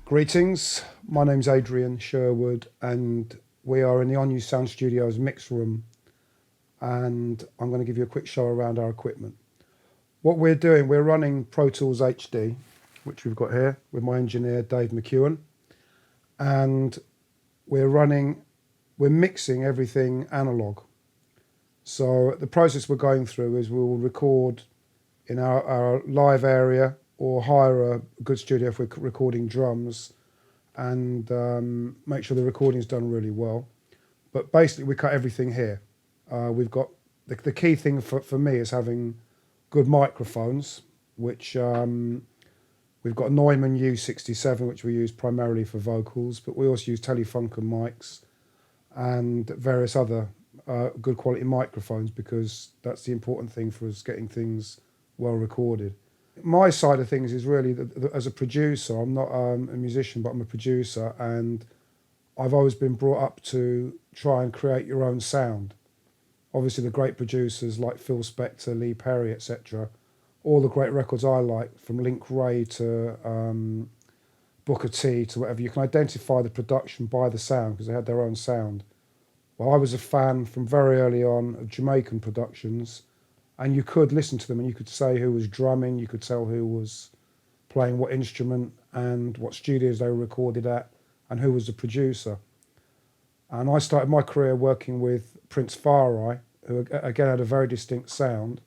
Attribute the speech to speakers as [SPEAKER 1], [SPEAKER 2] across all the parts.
[SPEAKER 1] Greetings, my name's Adrian Sherwood and we are in the On You Sound Studios mix room, and I'm going to give you a quick show around our equipment. What we're doing, we're running Pro Tools HD, which we've got here with my engineer Dave McEwen, and we're mixing everything analog. So the process we're going through is we'll record in our live area or hire a good studio if we're recording drums and make sure the recording's done really well. But basically we cut everything here. We've got, the key thing for me is having good microphones, which we've got a Neumann U67, which we use primarily for vocals, but we also use Telefunken mics and various other good quality microphones, because that's the important thing for us, getting things well recorded. My side of things is really, as a producer, I'm not a musician, but I'm a producer, and I've always been brought up to try and create your own sound. Obviously the great producers like Phil Spector, Lee Perry, etc., all the great records I like, from Link Wray to Booker T to whatever, you can identify the production by the sound because they had their own sound. Well, I was a fan from very early on of Jamaican productions, and you could listen to them and you could say who was drumming, you could tell who was playing what instrument and what studios they were recorded at and who was the producer. And I started my career working with Prince Farai, who again had a very distinct sound,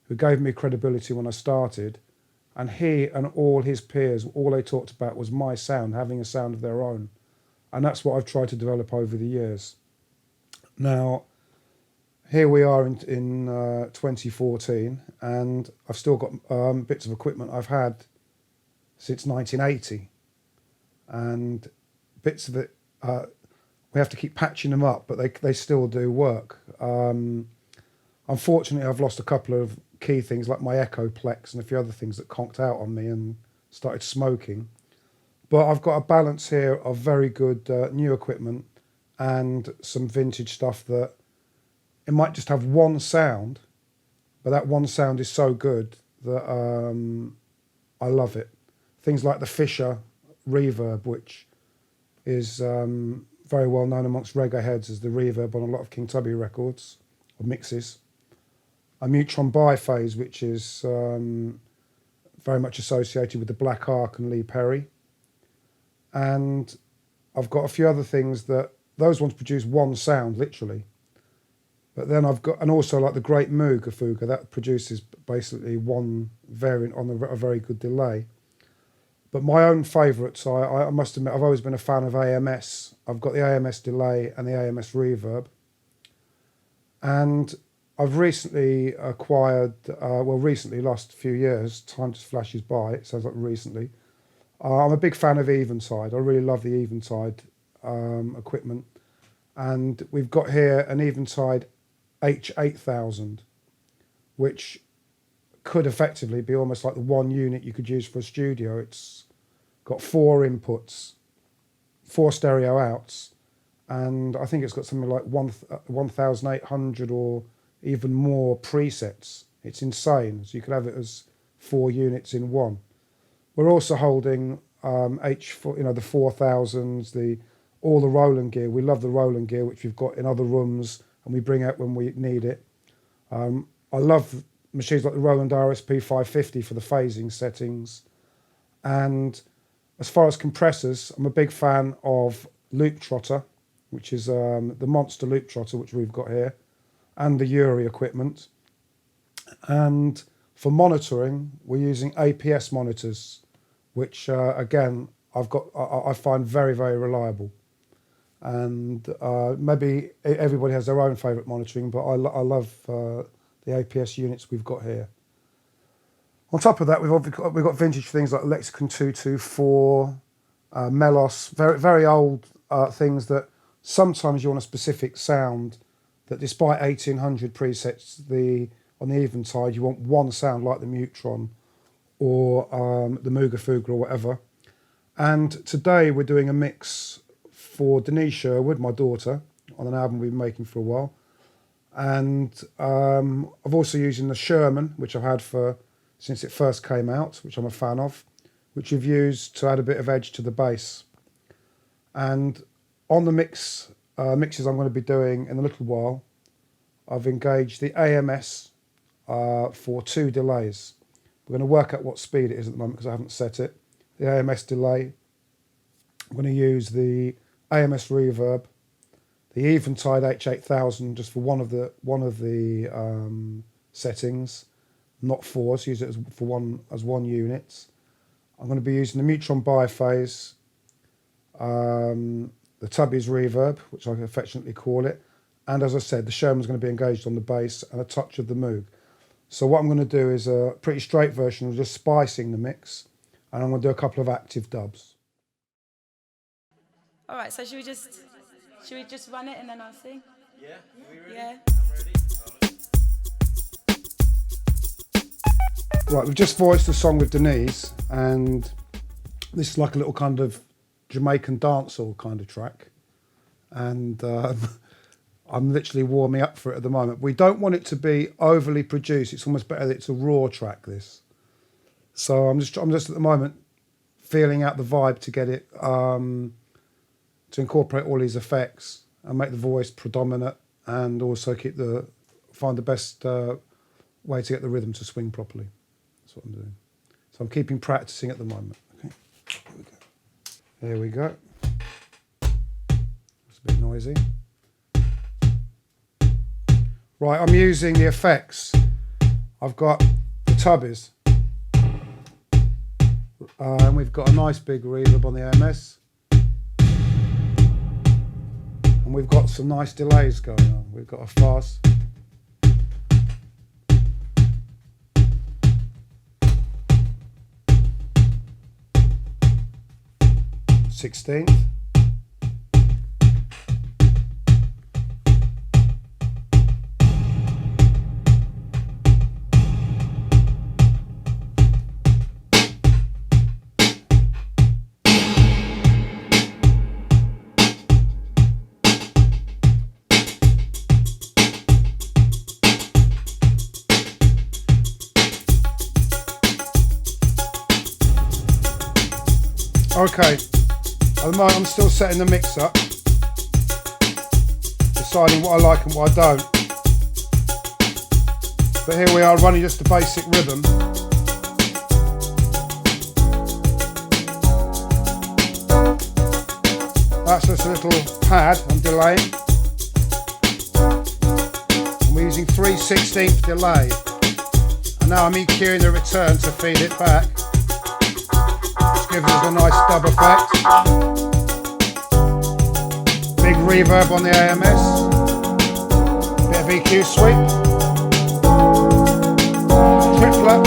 [SPEAKER 1] who gave me credibility when I started. And he and all his peers, all they talked about was my sound, having a sound of their own. And that's what I've tried to develop over the years. Now, here we are in 2014, and I've still got bits of equipment I've had since 1980. And bits of it, we have to keep patching them up, but they still do work. Unfortunately, I've lost a couple of key things like my Echoplex and a few other things that conked out on me and started smoking. But I've got a balance here of very good new equipment and some vintage stuff that it might just have one sound, but that one sound is so good that I love it. Things like the Fisher reverb, which is very well known amongst reggae heads as the reverb on a lot of King Tubby records or mixes. A mu-tron biphase, which is very much associated with the Black Ark and Lee Perry. And I've got a few other things that, those ones produce one sound, literally. But then I've got, and also like the great Muga that produces basically one variant on a very good delay. But my own favourites, I must admit, I've always been a fan of AMS. I've got the AMS delay and the AMS reverb. And I've recently acquired, recently, last few years, time just flashes by, it sounds like recently. I'm a big fan of Eventide. I really love the Eventide equipment. And we've got here an Eventide H8000, which could effectively be almost like the one unit you could use for a studio. It's got 4 inputs, 4 stereo outs, and I think it's got something like 1,800 or even more presets. It's insane. So you could have it as 4 units in one. We're also holding H4, the 4000s, all the Roland gear. We love the Roland gear, which we've got in other rooms and we bring out when we need it. I love machines like the Roland RSP 550 for the phasing settings. And as far as compressors, I'm a big fan of Loop Trotter, which is the Monster Loop Trotter, which we've got here, and the Uri equipment. And for monitoring, we're using APS monitors, which again, I find very, very reliable. And maybe everybody has their own favourite monitoring, but I love the APS units we've got here. On top of that, we've got vintage things like Lexicon 224, Melos, very, very old things that sometimes you want a specific sound that, despite 1800 presets, on the Eventide, you want one sound like the mu-tron or the Muga or whatever. And today we're doing a mix for Denise Sherwood, my daughter, on an album we've been making for a while. And I've also using the Sherman, which I've had since it first came out, which I'm a fan of. which we've used to add a bit of edge to the bass. And on the mixes I'm going to be doing in a little while, I've engaged the AMS for 2 delays. We're going to work out what speed it is at the moment because I haven't set it. The AMS delay. I'm going to use the AMS reverb, the Eventide H8000 just for one of the settings, not 4. So use it as one unit. I'm going to be using the mu-tron biphase, the Tubby's reverb, which I affectionately call it, and as I said, the Sherman's going to be engaged on the bass and a touch of the Moog. So what I'm going to do is a pretty straight version of just spicing the mix, and I'm going to do a couple of active dubs.
[SPEAKER 2] All right, so should we just run it and then I'll sing?
[SPEAKER 3] Yeah, are we ready?
[SPEAKER 2] Yeah.
[SPEAKER 3] I'm ready.
[SPEAKER 1] Right, we've just voiced the song with Denise, and this is like a little kind of Jamaican dancehall kind of track, and I'm literally warming up for it at the moment. We don't want it to be overly produced. It's almost better that it's a raw track, this. So I'm just at the moment feeling out the vibe to get it to incorporate all these effects and make the voice predominant, and also find the best way to get the rhythm to swing properly. That's what I'm doing. So I'm keeping practicing at the moment. Okay, here we go. It's a bit noisy. Right, I'm using the effects. I've got the Tubbies, and we've got a nice big reverb on the AMS. And we've got some nice delays going on. We've got a fast, sixteenth, okay. At the moment I'm still setting the mix up, deciding what I like and what I don't. But here we are running just the basic rhythm. That's just a little pad I'm delaying. And we're using 3/16 delay. And now I'm EQing the return to feed it back. Gives us a nice dub effect. Big reverb on the AMS. Bit of EQ sweep. Triplet.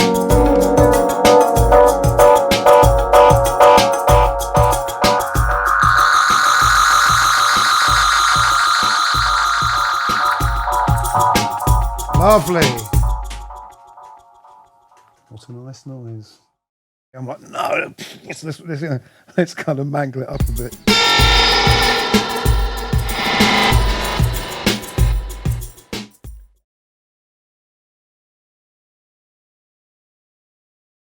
[SPEAKER 1] Lovely. What's all this noise? I'm like, no, let's kind of mangle it up a bit.